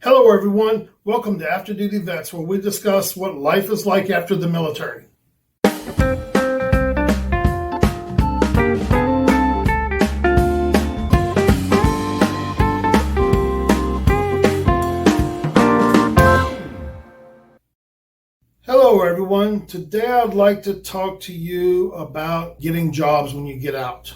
Hello everyone, welcome to After Duty Vets, where we discuss what life is like after the military. Hello everyone, today I'd like to talk to you about getting jobs when you get out.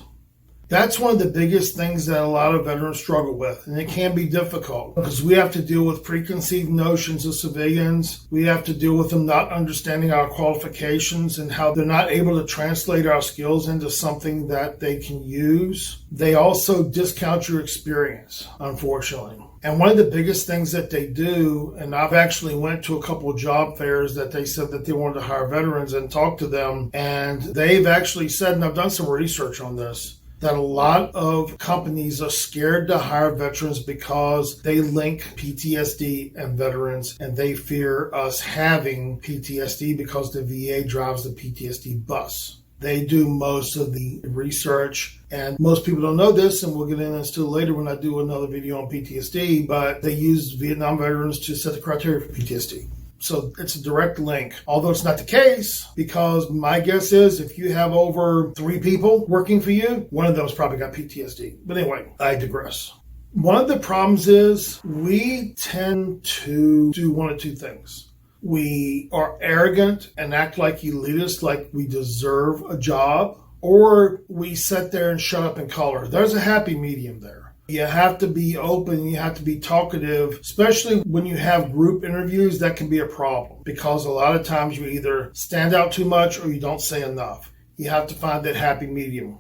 That's one of the biggest things that a lot of veterans struggle with, and it can be difficult because we have to deal with preconceived notions of civilians. We have to deal with them not understanding our qualifications and how they're not able to translate our skills into something that they can use. They also discount your experience, unfortunately. And one of the biggest things that they do, and I've actually went to a couple of job fairs that they said that they wanted to hire veterans and talk to them, and they've actually said, and I've done some research on this, that a lot of companies are scared to hire veterans because they link PTSD and veterans, and they fear us having PTSD because the VA drives the PTSD bus. They do most of the research, and most people don't know this, and we'll get into this later when I do another video on PTSD, but they use Vietnam veterans to set the criteria for PTSD. So it's a direct link, although it's not the case, because my guess is if you have over 3 people working for you, one of them's probably got PTSD. But anyway, I digress. One of the problems is we tend to do one of two things. We are arrogant and act like elitists, like we deserve a job, or we sit there and shut up and color. There's a happy medium there. You have to be open, you have to be talkative, especially when you have group interviews. That can be a problem because a lot of times you either stand out too much or you don't say enough. You have to find that happy medium.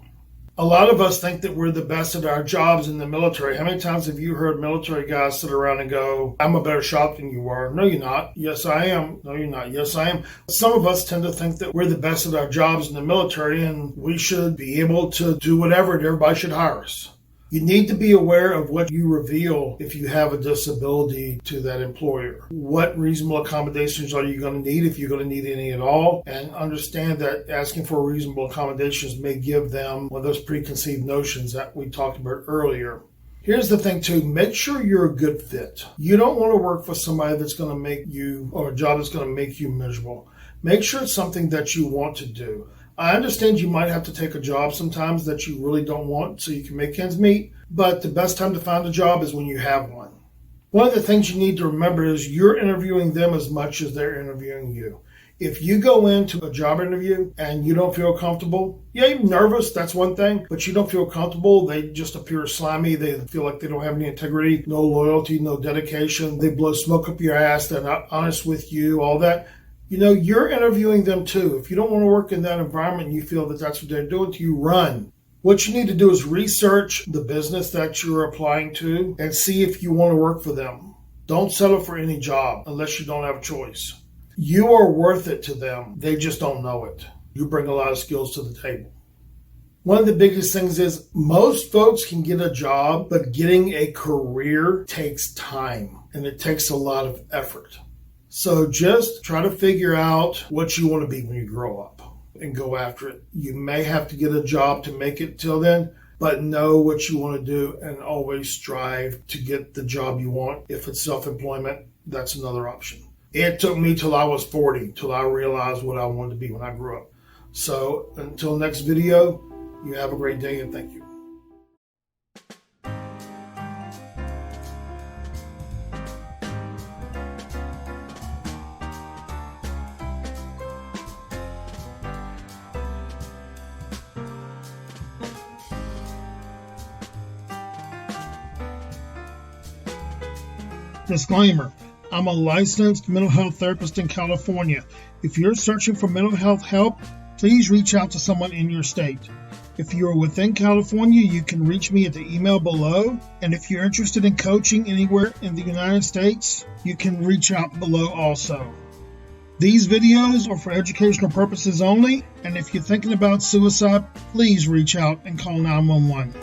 A lot of us think that we're the best at our jobs in the military. How many times have you heard military guys sit around and go, I'm a better shot than you are? No, you're not. Yes, I am. No, you're not. Yes, I am. Some of us tend to think that we're the best at our jobs in the military and we should be able to do whatever and everybody should hire us. You need to be aware of what you reveal if you have a disability to that employer. What reasonable accommodations are you going to need, if you're going to need any at all? And understand that asking for reasonable accommodations may give them one of those preconceived notions that we talked about earlier. Here's the thing too, make sure you're a good fit. You don't want to work for somebody that's going to make you, or a job that's going to make you miserable. Make sure it's something that you want to do. I understand you might have to take a job sometimes that you really don't want so you can make ends meet, but the best time to find a job is when you have one. One of the things you need to remember is you're interviewing them as much as they're interviewing you. If you go into a job interview and you don't feel comfortable, yeah, you're nervous, that's one thing, but you don't feel comfortable, they just appear slimy, they feel like they don't have any integrity, no loyalty, no dedication, they blow smoke up your ass, they're not honest with you, all that. You know, you're interviewing them too. If you don't want to work in that environment and you feel that that's what they're doing to you, run. What you need to do is research the business that you're applying to and see if you want to work for them. Don't settle for any job unless you don't have a choice. You are worth it to them. They just don't know it. You bring a lot of skills to the table. One of the biggest things is most folks can get a job, but getting a career takes time and it takes a lot of effort. So just try to figure out what you want to be when you grow up and go after it. You may have to get a job to make it till then, but know what you want to do and always strive to get the job you want. If it's self-employment, that's another option. It took me till I was 40 till I realized what I wanted to be when I grew up. So until next video, you have a great day and thank you. Disclaimer, I'm a licensed mental health therapist in California. If you're searching for mental health help, please reach out to someone in your state. If you are within California, you can reach me at the email below. And if you're interested in coaching anywhere in the United States, you can reach out below also. These videos are for educational purposes only, and if you're thinking about suicide, please reach out and call 911.